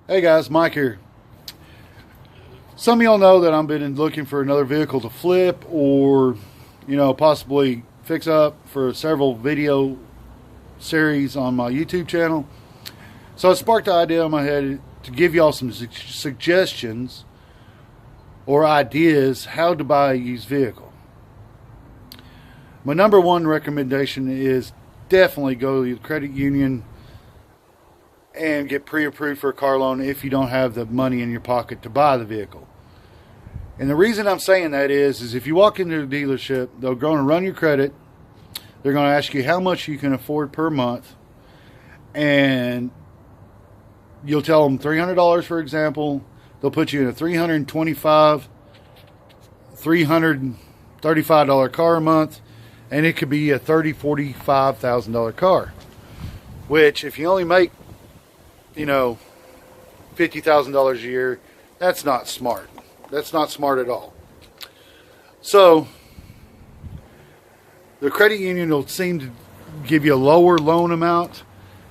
Hey guys, Mike here. Some of y'all know that I've been looking for another vehicle to flip or, possibly fix up for several video series on my YouTube channel. So it sparked the idea in my head to give y'all some suggestions or ideas how to buy a used vehicle. My number one recommendation is definitely go to the credit union and get pre-approved for a car loan if you don't have the money in your pocket to buy the vehicle. And the reason I'm saying that is if you walk into a dealership, they're going to run your credit. They're going to ask you how much you can afford per month. And you'll tell them $300, for example. They'll put you in a $325, $335 car a month. And it could be a $30,000, $45,000 car. Which, if you only make $50,000 a year, that's not smart. That's not smart at all. So the credit union will seem to give you a lower loan amount,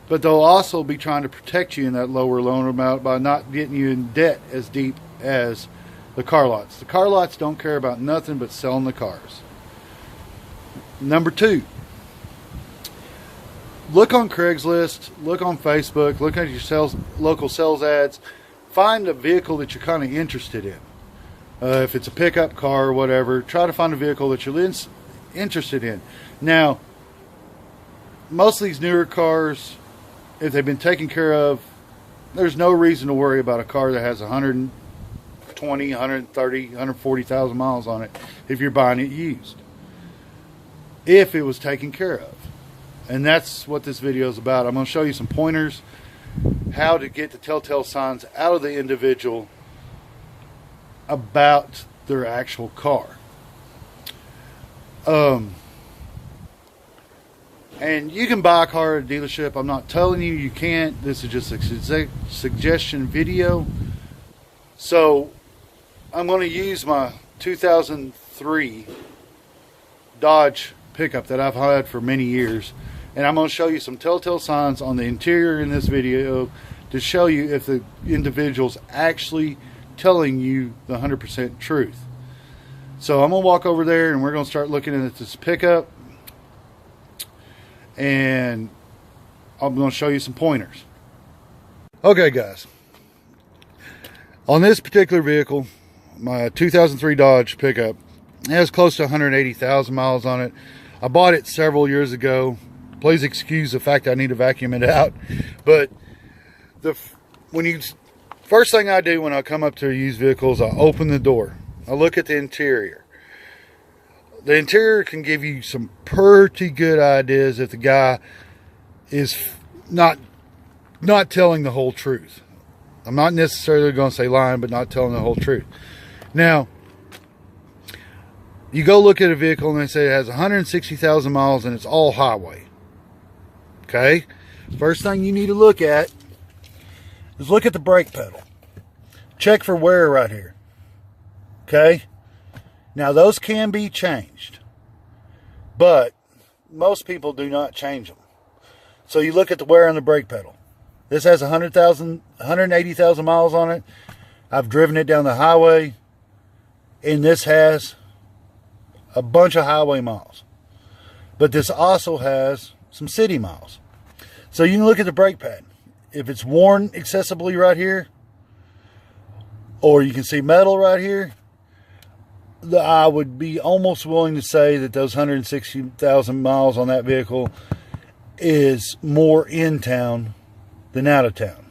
but they'll also be trying to protect you in that lower loan amount by not getting you in debt as deep as the car lots. The car lots don't care about nothing but selling the cars. Number two, look on Craigslist, look on Facebook, look at your local sales ads. Find a vehicle that you're kind of interested in. If it's a pickup car or whatever, try to find a vehicle that you're interested in. Now, most of these newer cars, if they've been taken care of, there's no reason to worry about a car that has 120, 130, 140,000 miles on it if you're buying it used. If it was taken care of. And that's what this video is about. I'm going to show you some pointers how to get the telltale signs out of the individual about their actual car. And you can buy a car at a dealership. I'm not telling you you can't. This is just a suggestion video. So I'm going to use my 2003 Dodge pickup that I've had for many years, and I'm going to show you some telltale signs on the interior in this video to show you if the individual's actually telling you the 100% truth. So I'm going to walk over there and we're going to start looking at this pickup, and I'm going to show you some pointers. Okay guys, on this particular vehicle, my 2003 Dodge pickup, it has close to 180,000 miles on it. I bought it several years ago. Please excuse the fact that I need to vacuum it out. But first thing I do when I come up to a used vehicle is I open the door. I look at the interior. The interior can give you some pretty good ideas if the guy is not telling the whole truth. I'm not necessarily going to say lying, but not telling the whole truth. Now, you go look at a vehicle and they say it has 160,000 miles and it's all highway. Okay? First thing you need to look at is look at the brake pedal. Check for wear right here. Okay? Now those can be changed, but most people do not change them. So you look at the wear on the brake pedal. This has 180,000 miles on it. I've driven it down the highway, and this has a bunch of highway miles, but this also has some city miles. So you can look at the brake pad. If it's worn excessively right here, or you can see metal right here, I would be almost willing to say that those 160,000 miles on that vehicle is more in town than out of town.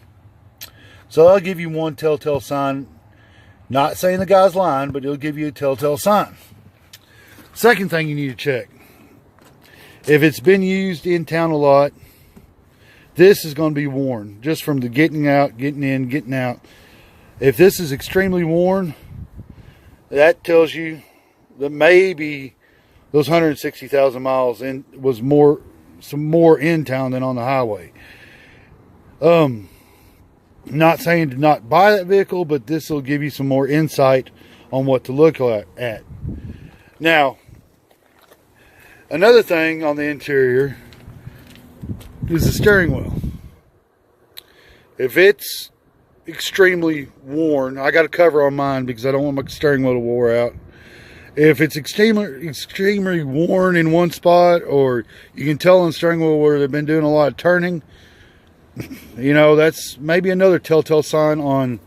So I'll give you one telltale sign. Not saying the guy's lying, but it'll give you a telltale sign. Second thing you need to check, if it's been used in town a lot, this is going to be worn just from the getting out, getting in, getting out. If this is extremely worn, that tells you that maybe those 160,000 miles was some more in town than on the highway. Not saying to not buy that vehicle, but this will give you some more insight on what to look at. Now, another thing on the interior is the steering wheel. If it's extremely worn, I got a cover on mine because I don't want my steering wheel to wear out. If it's extremely worn in one spot, or you can tell on the steering wheel where they've been doing a lot of turning, you know, that's maybe another telltale sign on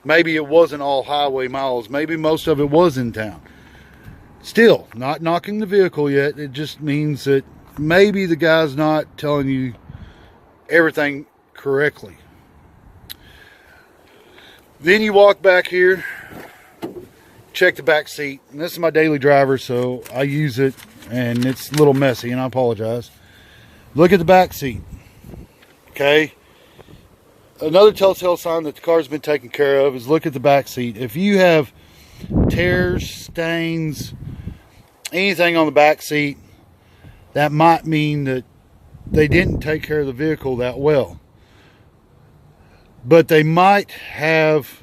maybe it wasn't all highway miles. Maybe most of it was in town. Still, not knocking the vehicle yet. It just means that maybe the guy's not telling you everything correctly. Then you walk back here, check the back seat. And this is my daily driver, so I use it, and it's a little messy, and I apologize. Look at the back seat. Okay. Another telltale sign that the car's been taken care of is look at the back seat. If you have tears, stains, anything on the back seat, that might mean that they didn't take care of the vehicle that well. But they might have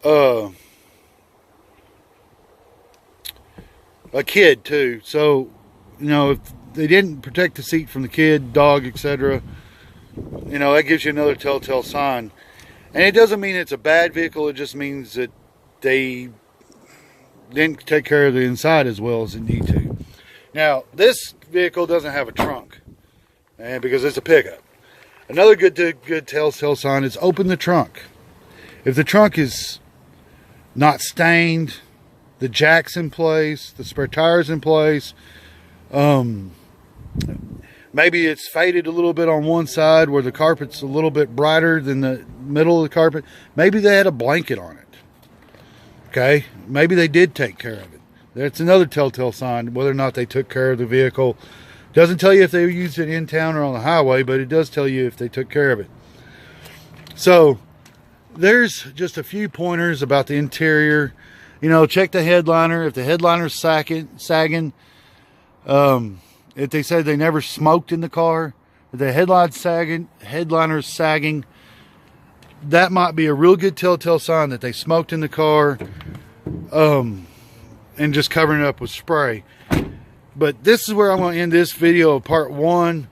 a kid too. So, you know, if they didn't protect the seat from the kid, dog, etc., you know, that gives you another telltale sign. And it doesn't mean it's a bad vehicle. It just means that they didn't take care of the inside as well as it need to. Now, this vehicle doesn't have a trunk, and because it's a pickup. Another good telltale sign is open the trunk. If the trunk is not stained, the jack's in place, the spare tire's in place, maybe it's faded a little bit on one side where the carpet's a little bit brighter than the middle of the carpet. Maybe they had a blanket on it. Okay? Maybe they did take care of it. That's another telltale sign, whether or not they took care of the vehicle. Doesn't tell you if they used it in town or on the highway, but it does tell you if they took care of it. So, there's just a few pointers about the interior. You know, check the headliner. If the headliner's sagging, if they said they never smoked in the car, if the headliner's sagging, that might be a real good telltale sign that they smoked in the car, and just covering it up with spray. But this is where I'm going to end this video of part 1.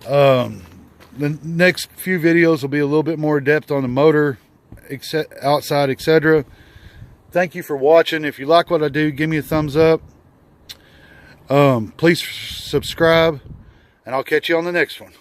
The next few videos will be a little bit more depth on the motor, outside, etc. Thank you for watching. If you like what I do, give me a thumbs up. Please subscribe, and I'll catch you on the next one.